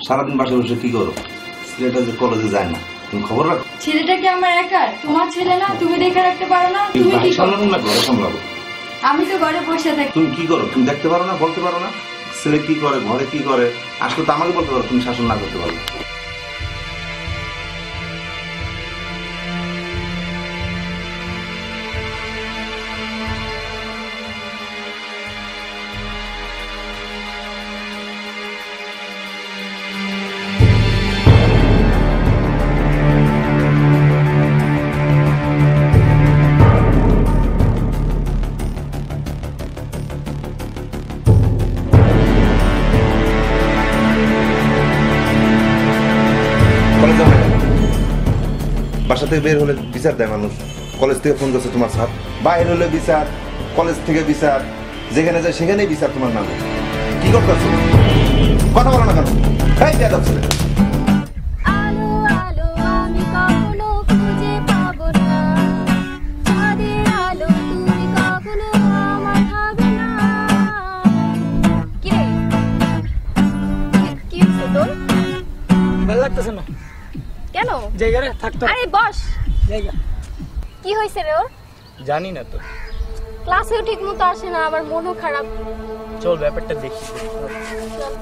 সারাদিন বাসায় বসে কি করো? ছেলেটা যে কলেজে যায় না, তুমি খবর রাখো? ছেলেটা কি আমার একার? তোমার ছেলে না? তুমি দেখে রাখতে পারো না? তুমি কি সামলাবো না ঘরে সামলাবো? আমি তো ঘরে বসে থাকি। তুমি কি করো? তুমি দেখতে পারো না, বলতে পারো না ছেলে কি করে, ঘরে কি করে? আসলে তো আমাকে বলতে পারো, তুমি শাসন না করতে পারো। বাসা থেকে বের হলে বিচার দেয় মানুষ। কলেজ থেকে ফোন করছে তোমার স্যার, বাইরে হলে বিচার, কলেজ থেকে বিচার, যেখানে যায় সেখানেই বিচার তোমার নামে। কি করতেছো? কথা বলো না কেন? এই যাদব ছেলে, ভালো লাগতেছে না কেন? জায়গায় থাকতো। আরে বস। জায়গা কি হয়েছে রে ওর? জানি না তো। ক্লাসেও ঠিক মতো আসে না, আবার মনও খারাপ। চল ব্যাপারটা দেখি। চল।